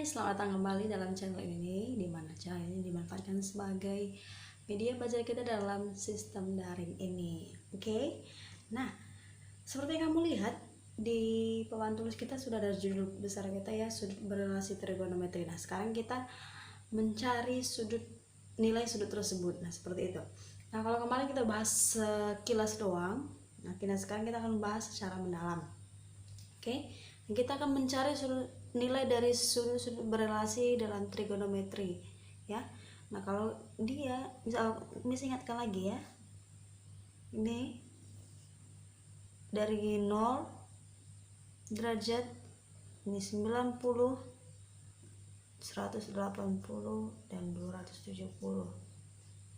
Hai, selamat datang kembali dalam channel ini, di mana channel ini dimanfaatkan sebagai media belajar kita dalam sistem daring ini. Oke. Nah, seperti yang kamu lihat di papan tulis kita sudah ada judul besar kita ya, sudut berelasi trigonometri. Nah, sekarang kita mencari nilai sudut tersebut. Nah, seperti itu. Nah, kalau kemarin kita bahas sekilas doang, nah sekarang kita akan bahas secara mendalam. Oke. Kita akan mencari nilai dari sudut-sudut berelasi dalam trigonometri ya. Nah, kalau dia misal ingatkan lagi ya, ini dari 0 derajat, ini 90, 180 dan 270.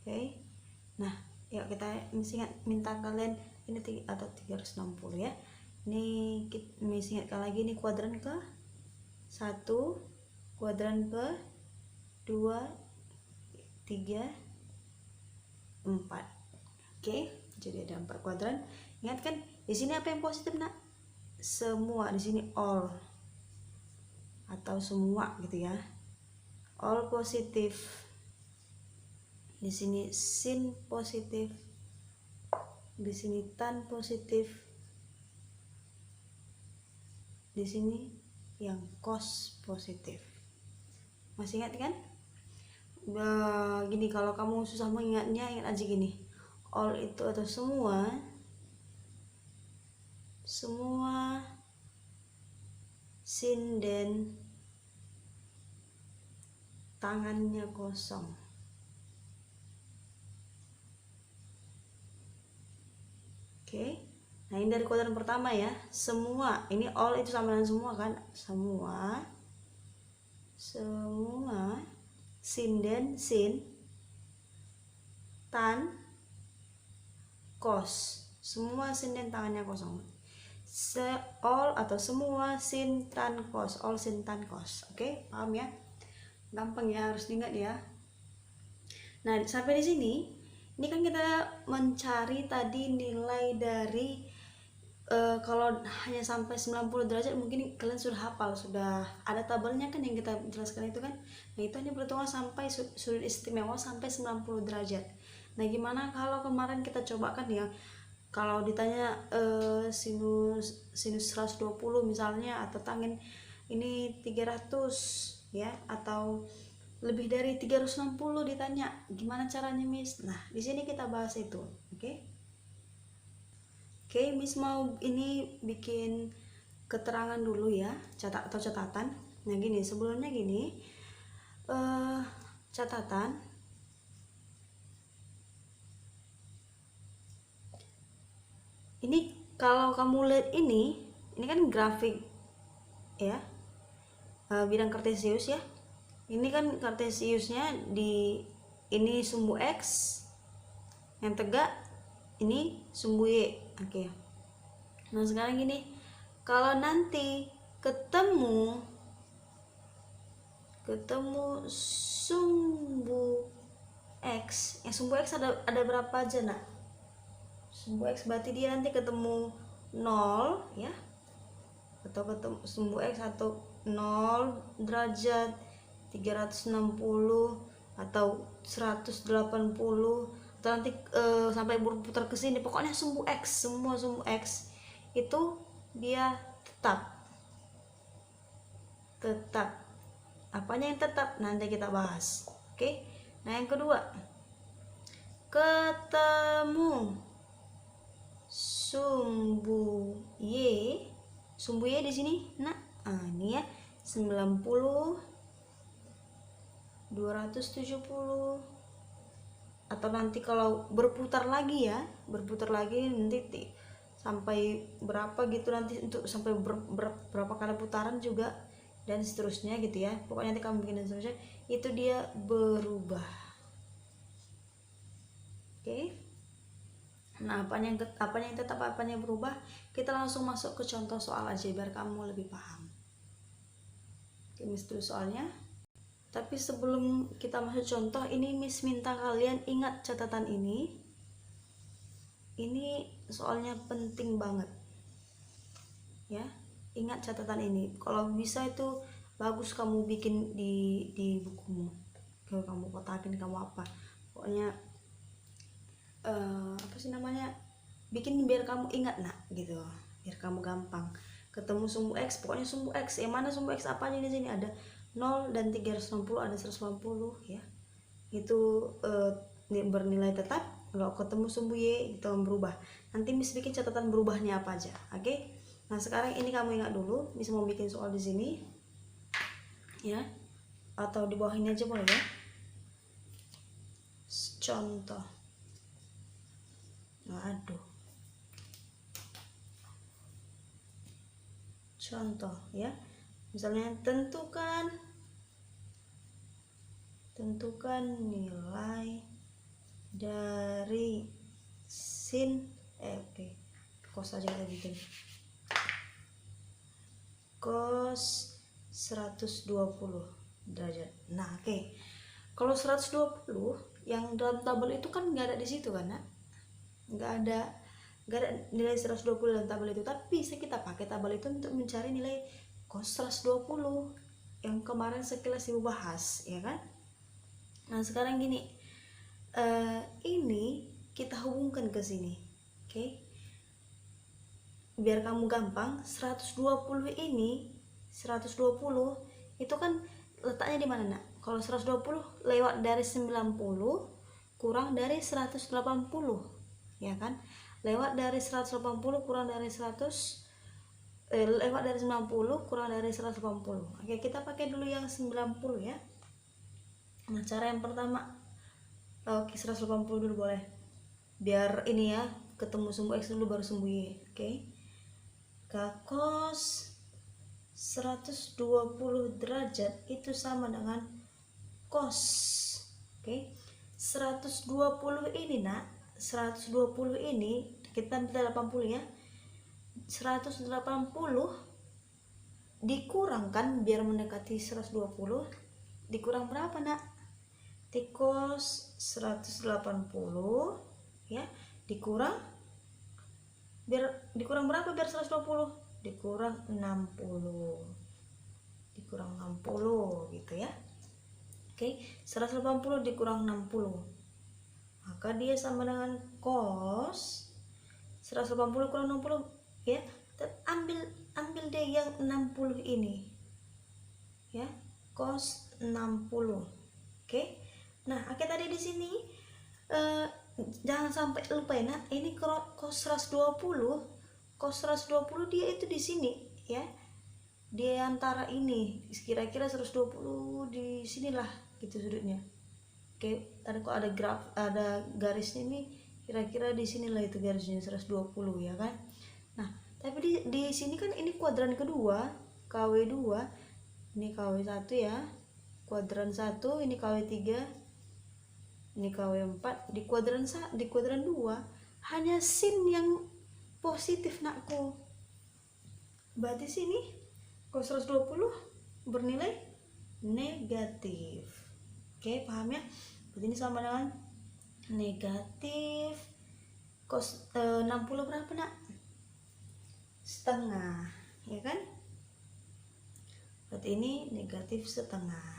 Oke. Nah, yuk kita minta kalian ini atau 360 ya. Ini kita ingatkan lagi, ini kuadran ke 1, kuadran ke 2, 3, 4. Oke, jadi ada 4 kuadran. Ingat kan, di sini apa yang positif, Nak? Semua. Di sini all atau semua gitu ya. All positif. Di sini sin positif. Di sini tan positif. Di sini yang cos positif. Masih ingat kan? Gini, kalau kamu susah mengingatnya, ingat aja gini, all itu atau semua sinden tangannya kosong. Oke. Nah, ini dari kuadran pertama ya. Semua, ini all itu sama dengan semua kan? Semua sinden sin tan cos. Semua sinden tangannya kosong. All atau semua sin tan cos, all sin tan cos. Oke, paham ya? Gampang ya, harus diingat ya. Nah, sampai di sini, ini kan kita mencari tadi nilai dari kalau hanya sampai 90 derajat mungkin kalian sudah hafal, sudah ada tabelnya kan yang kita jelaskan itu kan. Nah, itu hanya berhitungan sampai sudut istimewa sampai 90 derajat. Nah, gimana kalau kemarin kita cobakan ya, kalau ditanya sinus 120 misalnya, atau tangin ini 300 ya, atau lebih dari 360 ditanya, gimana caranya, Miss? Nah, di sini kita bahas itu. Oke. Oke, Miss mau ini bikin keterangan dulu ya, catatan. Nah, gini, sebelumnya gini, catatan. Ini kalau kamu lihat ini kan grafik ya, bidang kartesius ya. Ini kan kartesiusnya di ini sumbu X yang tegak, ini sumbu Y. Oke. Nah, sekarang gini, kalau nanti ketemu sumbu X, sumbu X ada berapa aja, Nak? Sumbu X berarti dia nanti ketemu 0 ya, atau ketemu sumbu X atau 0 derajat, 360 atau 180, atau nanti sampai berputar ke sini. Pokoknya sumbu X, semua sumbu X itu dia tetap. Apanya yang tetap nanti kita bahas. Oke. Nah, yang kedua, ketemu sumbu Y di sini. Nah, ini ya, 90, 270, atau nanti kalau berputar lagi nanti sampai berapa gitu, nanti untuk sampai berapa kali putaran juga, dan seterusnya gitu ya. Pokoknya nanti kamu bikin dan seterusnya, itu dia berubah. Oke. Nah, apanya yang tetap, apanya yang berubah, kita langsung masuk ke contoh soal aja biar kamu lebih paham. Oke, Miss tulis soalnya. Tapi sebelum kita masuk contoh, ini Miss minta kalian ingat catatan ini. Ini soalnya penting banget ya, ingat catatan ini. Kalau bisa itu bagus kamu bikin di bukumu, kalau kamu kotakin kamu apa pokoknya apa sih namanya, bikin biar kamu ingat nak gitu, biar kamu gampang ketemu sumbu X. Pokoknya sumbu X yang mana, sumbu X apa aja di sini, ada 0 dan 360, ada 180 ya, itu bernilai tetap. Kalau ketemu sumbu Y itu berubah, nanti Miss bikin catatan berubahnya apa aja. Oke, nah sekarang ini kamu ingat dulu, Miss mau bikin soal di sini ya, atau di bawah ini aja boleh ya. Contoh, aduh, contoh ya, misalnya tentukan nilai dari sin cos aja kita bikin, cos 120 derajat. Nah oke, kalau 120 yang dalam tabel itu kan nggak ada di situ kan, nggak ada nilai 120 dalam tabel itu, tapi bisa kita pakai tabel itu untuk mencari nilai cos 120 yang kemarin sekilas ibu bahas ya kan. Nah sekarang gini, ini kita hubungkan ke sini, oke? Biar kamu gampang, 120 ini 120 itu kan letaknya di mana nak? Kalau 120 lewat dari 90 kurang dari 180 ya kan, lewat dari 180 kurang dari 100 lewat dari 90 kurang dari 180. Oke, kita pakai dulu yang 90 ya. Nah cara yang pertama, oke 180 dulu boleh, biar ini ya ketemu sumbu X dulu baru sumbu Y. Oke, cos 120 derajat itu sama dengan cos. Oke, 120 ini nak, 120 ini kita ambil 80 ya, 180 dikurangkan biar mendekati 120, dikurang berapa nak? Cos 180 ya, dikurang berapa biar 120? Dikurang 60 gitu ya. Oke, 180 dikurang 60, maka dia sama dengan cos 180 kurang 60 ya. Ambil deh yang 60 ini ya, cos 60. Oke. Nah, tadi di sini jangan sampai lupa ya nak, ini cos 120 dia itu di sini ya, di antara ini kira-kira 120 di sinilah gitu sudutnya. Oke, tadi kok ada ada garisnya ini, kira-kira di sinilah itu garisnya 120 ya kan. Nah tapi di sini kan ini kuadran kedua, KW2, ini KW1 ya, kuadran 1, ini KW3, ini KW4, di kuadran 2 hanya sin yang positif nakku, berarti sini cos 120 bernilai negatif. Oke, paham ya? Berarti ini sama dengan negatif cos 60 berapa nak? Setengah ya kan, berarti ini negatif setengah.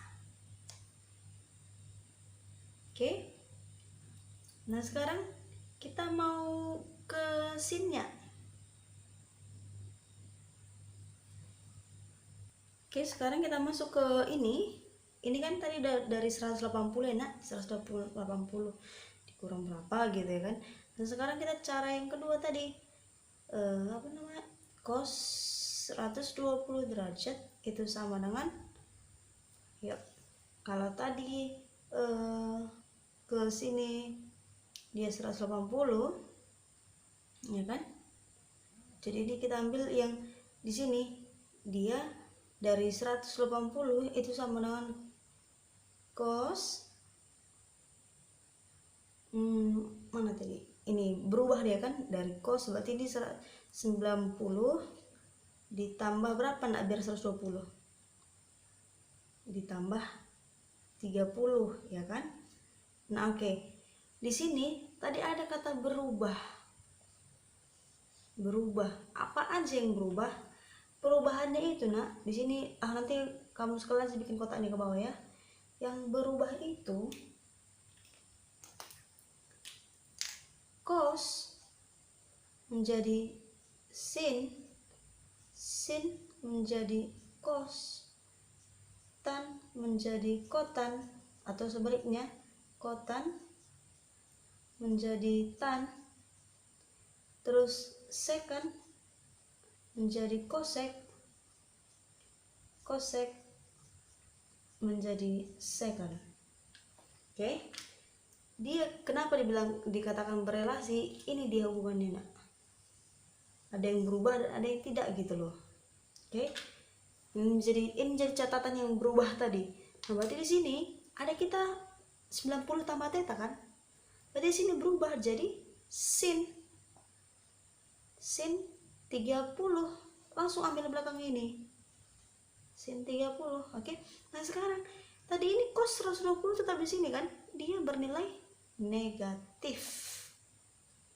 Oke, nah sekarang kita mau ke sinnya. Oke, sekarang kita masuk ke ini kan tadi dari 180 ya nak, 180 dikurang berapa gitu ya kan. Dan sekarang kita cara yang kedua tadi, apa namanya, cos 120 derajat itu sama dengan ya, kalau tadi ke sini dia 180 ya kan, jadi ini kita ambil yang di sini, dia dari 180 itu sama dengan cos mana tadi, ini berubah dia kan, dari cos berarti ini 90 ditambah berapa nak biar 120, ditambah 30 ya kan. Nah oke, di sini tadi ada kata berubah, apa aja yang berubah, perubahannya itu nak di sini nanti kamu sekalian bikin kotak ini ke bawah ya. Yang berubah itu cos menjadi sin, sin menjadi cos, tan menjadi kotan, atau sebaliknya kotan menjadi tan, terus secant menjadi kosek, kosek menjadi secant. Oke. Dia kenapa dikatakan berelasi? Ini dia hubungannya, nak. Ada yang berubah dan ada yang tidak gitu loh. Oke. Ini jadi catatan yang berubah tadi. Nah, berarti di sini ada kita 90 tambah theta kan? Berarti di sini berubah jadi sin 30. Langsung ambil belakang ini. Sin 30. Oke. Nah, sekarang tadi ini cos 120 tetap di sini kan? Dia bernilai negatif.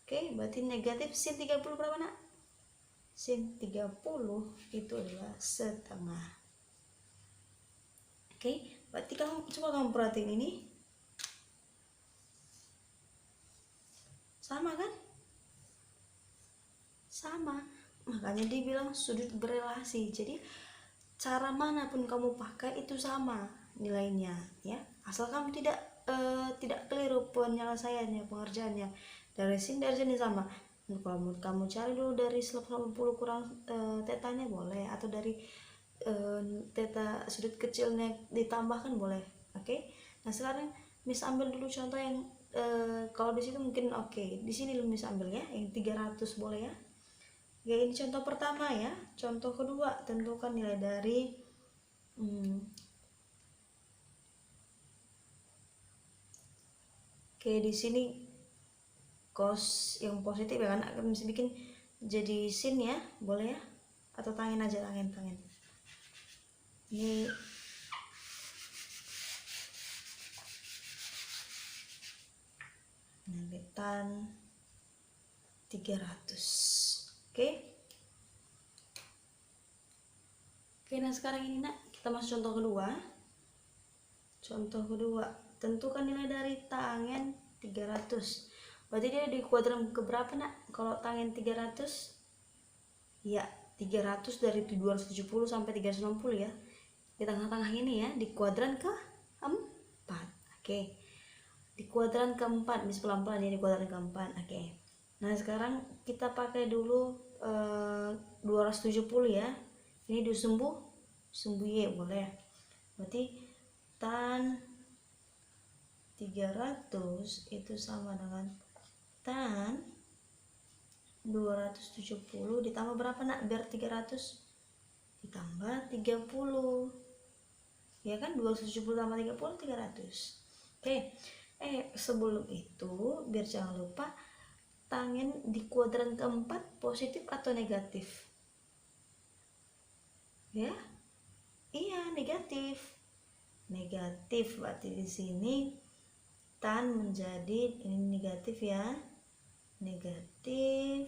Oke, berarti negatif sin 30 berapa, nak? Sin 30 itu adalah setengah. Oke, berarti coba kamu perhatiin ini. Sama kan? Sama. Makanya dibilang sudut berelasi. Jadi cara manapun kamu pakai itu sama nilainya ya. Asal kamu tidak keliru penyelesaiannya, pengerjaannya. Dari sini sama. Kalau kamu cari dulu dari 180 kurang tetanya boleh, atau dari teta sudut kecilnya ditambahkan boleh. Oke. Nah, sekarang Miss ambil dulu contoh yang kalau di situ mungkin oke. Di sini lu Miss ambil ya yang 300 boleh ya. Ya, ini contoh pertama ya. Contoh kedua, tentukan nilai dari Oke, di sini cos yang positif ya kan, akan bisa bikin jadi sin ya, boleh ya, atau tangen aja, tangen. Ini tan 300. Oke. Nah sekarang ini, nak, kita masuk contoh kedua. Contoh kedua, tentukan nilai dari tangen 300. Berarti dia di kuadran keberapa, nak? Kalau tangen 300 ya 300 dari 270 sampai 360 ya. Di tengah-tengah ini ya, di kuadran ke-4. Oke. Di kuadran ke-4, Miss pelan-pelan ya, di kuadran ke-4. Oke. Nah, sekarang kita pakai dulu 270 ya. Ini disumbu Y boleh. Berarti tan 300 itu sama dengan tan 270 ditambah berapa, nak? Biar 300 ditambah 30 ya kan, 270 tambah 30 300. Oke. Sebelum itu biar jangan lupa, tangen di kuadran ke-4 positif atau negatif ya? Iya, negatif. Berarti di sini tan menjadi ini negatif ya, negatif.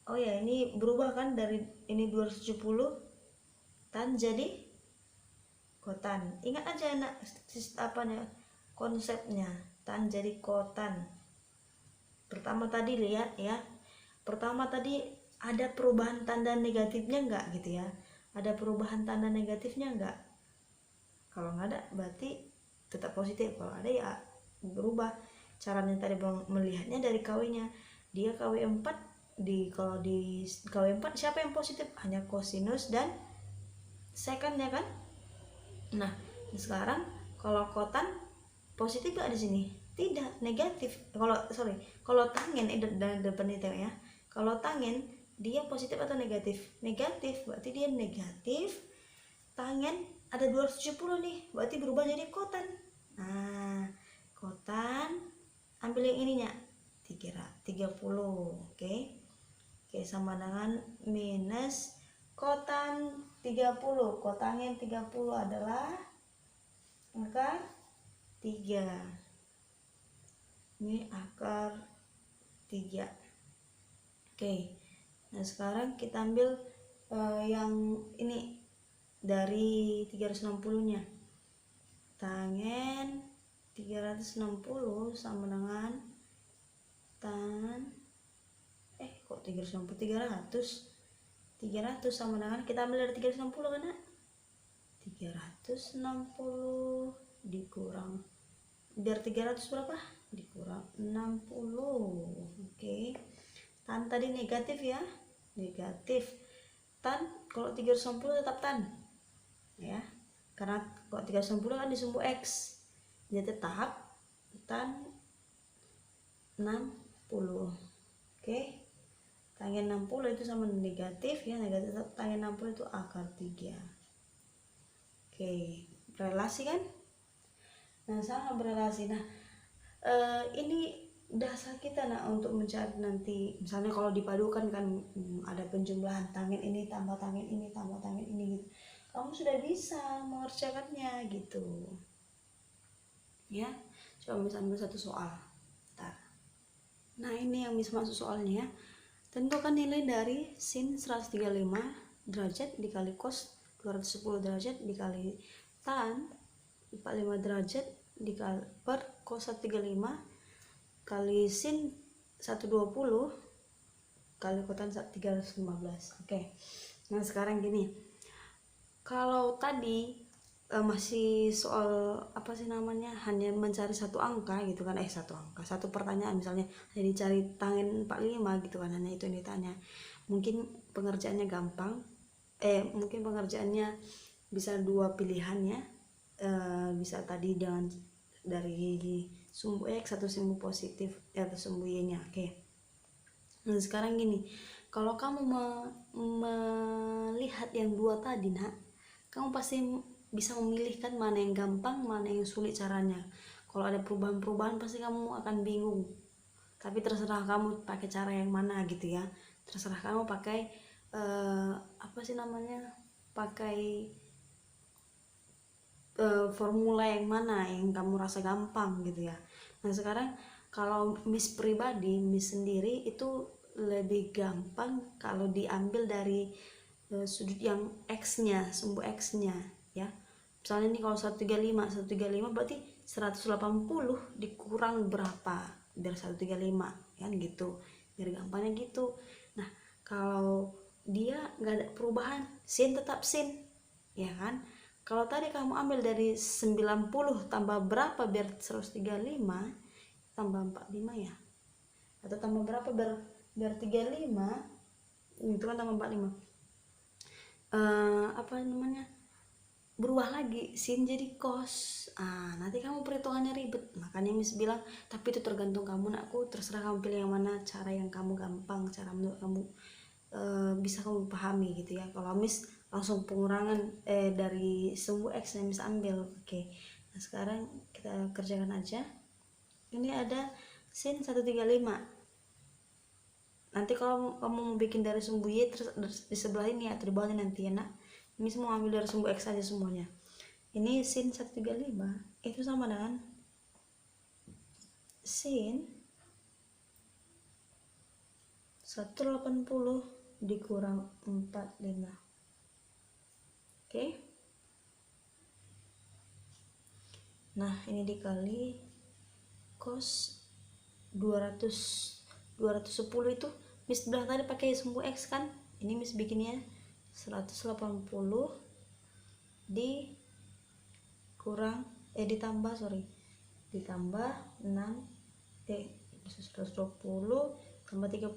Oh ya, ini berubah kan, dari ini 270 tan jadi kotan. Ingat aja, nak, konsepnya tan jadi kotan. Pertama tadi lihat ya, pertama tadi ada perubahan tanda negatifnya enggak gitu ya, ada perubahan tanda negatifnya enggak? Kalau nggak ada berarti tetap positif, kalau ada ya berubah. Caranya tadi melihatnya dari KW-nya, dia KW 4, kalau di KW 4 siapa yang positif? Hanya kosinus dan secant ya kan. Nah, sekarang kalau kotan positif gak di sini? Tidak, negatif. Kalau tangen dan depan itu ya, kalau tangen dia positif atau negatif? Negatif, berarti dia negatif. Tangen ada 270 nih, berarti berubah jadi kotan. Nah, kotan ambil yang ininya 30. Oke, sama dengan minus kotan 30. Kotangen 30 adalah akar 3. Ini akar 3. Oke. Nah, sekarang kita ambil yang ini dari 360-nya. Tangen 360 sama dengan tan kok 360 300 sama dengan, kita ambil dari 360 kan nak, 360 dikurang dari 300 berapa, dikurang 60. Oke. Tan tadi negatif ya, negatif. Tan kalau 360 tetap tan ya, karena kalau 360 kan disumbu X, jadi tetap tan 60. Oke. Tangen 60 itu sama negatif ya, negatif tangen 60 itu akar 3. Oke, relasi kan? Nah, sangat berelasi. Nah, ini dasar kita untuk mencari nanti, misalnya kalau dipadukan kan ada penjumlahan tangen ini tambah tangen ini tambah tangen ini gitu. Kamu sudah bisa mengerjakannya gitu. Ya, coba misalnya satu soal. Bentar. Nah, ini yang bisa masuk soalnya ya. Tentukan nilai dari sin 135 derajat dikali cos 210 derajat dikali tan 45 derajat dikali per cos 135 kali sin 120 kali kotan 315. Oke. Nah, sekarang gini. Kalau tadi masih soal apa sih namanya, hanya mencari satu angka gitu kan, satu pertanyaan misalnya hanya dicari tangen 45 gitu kan, hanya itu yang ditanya, mungkin pengerjaannya gampang, mungkin pengerjaannya bisa dua pilihannya, bisa tadi dengan dari sumbu X atau sumbu positif atau sumbu Y nya. Oke. Nah, sekarang gini, kalau kamu melihat yang dua tadi nak, kamu pasti bisa memilihkan mana yang gampang, mana yang sulit caranya. Kalau ada perubahan-perubahan pasti kamu akan bingung. Tapi terserah kamu pakai cara yang mana gitu ya. Terserah kamu pakai apa sih namanya? Pakai formula yang mana yang kamu rasa gampang gitu ya. Nah, sekarang kalau Miss pribadi, Miss sendiri itu lebih gampang kalau diambil dari sudut yang X-nya, sumbu X-nya ya. Misalnya ini kalau 135 berarti 180 dikurang berapa dari 135 kan gitu, biar gampangnya gitu. Nah, kalau dia nggak ada perubahan, sin tetap sin ya kan. Kalau tadi kamu ambil dari 90 tambah berapa biar 135, tambah 45 ya, atau tambah berapa biar 35 itu kan tambah 45, apa namanya, berubah lagi sin jadi cos. Nanti kamu perhitungannya ribet, makanya Miss bilang tapi itu tergantung kamu nakku, terserah kamu pilih yang mana, cara yang kamu gampang, cara menurut kamu bisa kamu pahami gitu ya. Kalau Miss langsung pengurangan dari sumbu X yang Miss ambil. Oke. Nah, sekarang kita kerjakan aja. Ini ada sin 135. Nanti kalau kamu mau bikin dari sumbu Y terus di sebelah ini atau di bawahnya nanti ya nak. Ini semua ambil dari sumbu X aja semuanya. Ini sin 135 itu sama dengan sin 180 dikurang 45. Oke. Nah, ini dikali cos 210 itu Miss bilang tadi pakai sumbu X kan. Ini Miss bikinnya 180 ditambah 6 120 tambah 30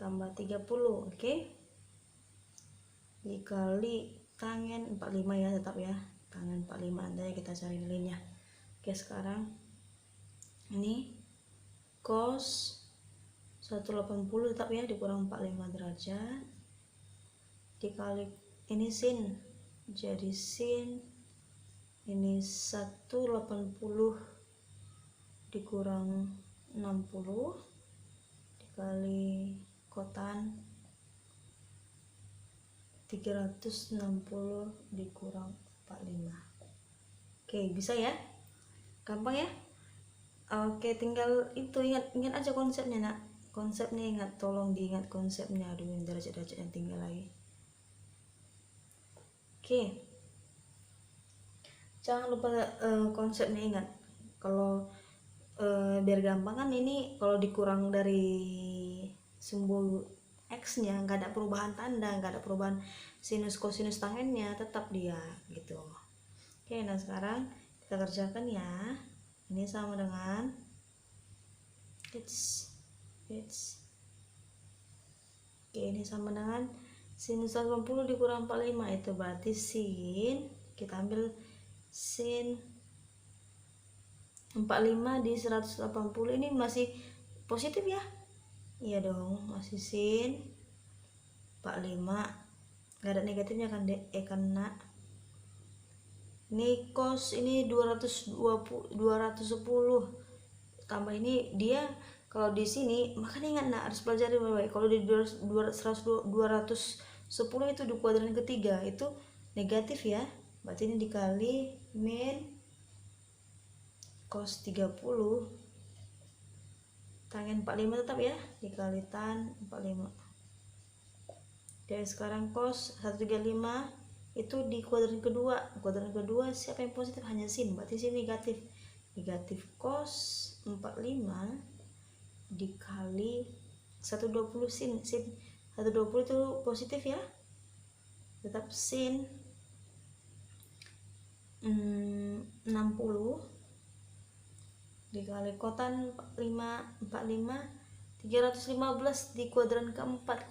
tambah 30. Oke. Dikali tangen 45 ya, tetap ya tangen 45, nanti kita cari nilainya. Oke, sekarang ini cos 180 tetap ya dikurang 45 derajat dikali ini sin, jadi sin ini 180 dikurang 60 dikali kotan 360 dikurang 45. Oke, bisa ya, gampang ya. Oke, tinggal itu ingat aja konsepnya nak, konsepnya ingat, tolong diingat konsepnya. Aduh, derajat-derajat yang tinggal lagi. Oke, jangan lupa konsepnya, ingat kalau biar gampang kan, ini kalau dikurang dari simbol X nya nggak ada perubahan tanda, nggak ada perubahan sinus kosinus tangennya, tetap dia gitu. Oke, nah sekarang kita kerjakan ya. Ini sama dengan oke, ini sama dengan sinus 80 dikurang 45, itu berarti sin, kita ambil sin 45 di 180, ini masih positif ya? Iya dong, masih sin 45, nggak ada negatifnya kan dek, karena ini cos ini 210 tambah ini dia, kalau di sini makanya ingat nak, harus belajar baik-baik. Kalau di 210 itu di kuadran ketiga itu negatif ya, berarti ini dikali min cos 30 tangen 45 tetap ya, dikali tan 45. Jadi sekarang cos 135 itu di kuadran kedua siapa yang positif? Hanya sin, berarti sin negatif. Negatif cos 45 dikali 120 sin 120 itu positif ya, tetap sin 60 dikali kotan 45 315 di kuadran keempat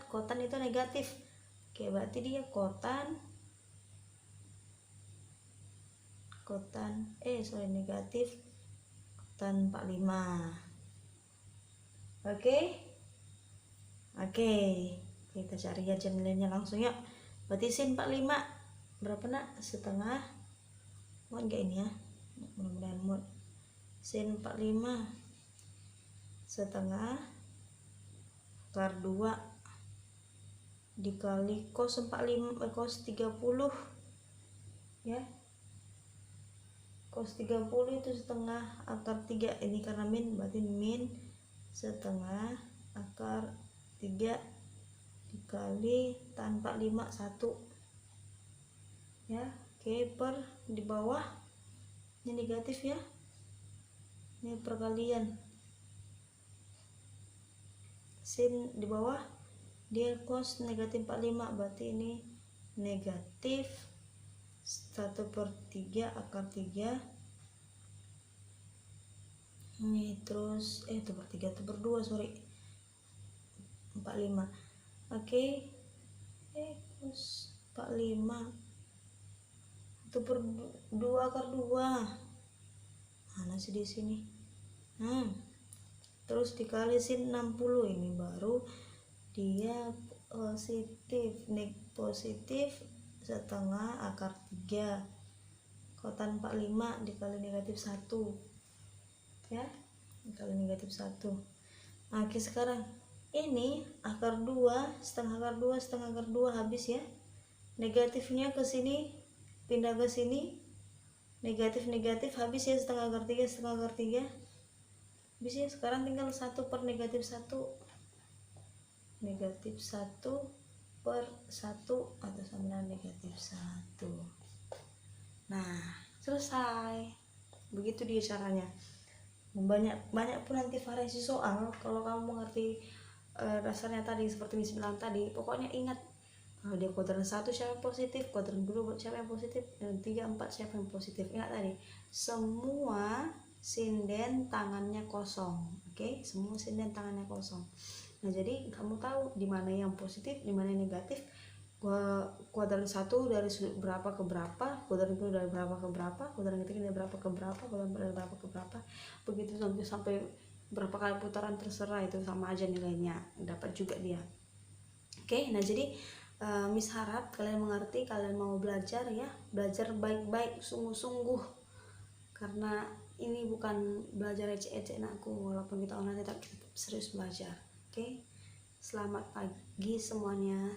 kotan itu negatif. Oke, berarti dia kotan negatif kotan 45. Oke, kita cari aja nilainya langsung yuk. Berarti sin 45 berapa nak? Setengah, mau enggak ini ya, mudah-mudahan mau. Sin 45 setengah akar 2 dikali cos 45 cos 30 ya, cos 30 itu setengah akar 3, ini karena min berarti min setengah akar 3 dikali tan 45 1 ya. Oke, per di bawah ini negatif ya, ini perkalian sin di bawah dia cos negatif 45, berarti ini negatif 1/3 akar 3 ini, terus itu per 3 itu per 2 sorry 45. Oke, cos 45 itu per 2 akar 2 mana sih di sini, terus dikali sin 60, ini baru dia positif setengah akar 3 kotan 45 dikali negatif 1 ya, dikali negatif 1. Nah, oke, sekarang ini akar 2 setengah akar 2 habis ya, negatifnya ke sini pindah ke sini, negatif habis ya, setengah akar 3 habis ya. Sekarang tinggal 1 per negatif 1 per 1 atau sama dengan negatif 1. Nah, selesai. Begitu dia caranya. Banyak pun nanti variasi soal, kalau kamu mengerti dasarnya tadi seperti Miss bilang tadi, pokoknya ingat kalau dia kuadran 1 siapa yang positif, kuadran 2 siapa yang positif, dan 3, 4 siapa yang positif. Ingat tadi, semua sinden tangannya kosong. Oke, semua sinden tangannya kosong. Nah, jadi kamu tahu di mana yang positif, di mana yang negatif. Kuadran 1 dari sudut berapa ke berapa, kuadran 2 dari berapa ke berapa, kuadran ketiga dari berapa ke berapa, kuadran dari berapa ke berapa, begitu sampai berapa kali putaran terserah, itu sama aja nilainya, dapat juga dia. Oke, nah jadi Miss harap kalian mengerti, kalian mau belajar ya, belajar baik-baik, sungguh-sungguh, karena ini bukan belajar ecek-ecek aku, walaupun kita online tetap serius belajar. Oke, selamat pagi semuanya.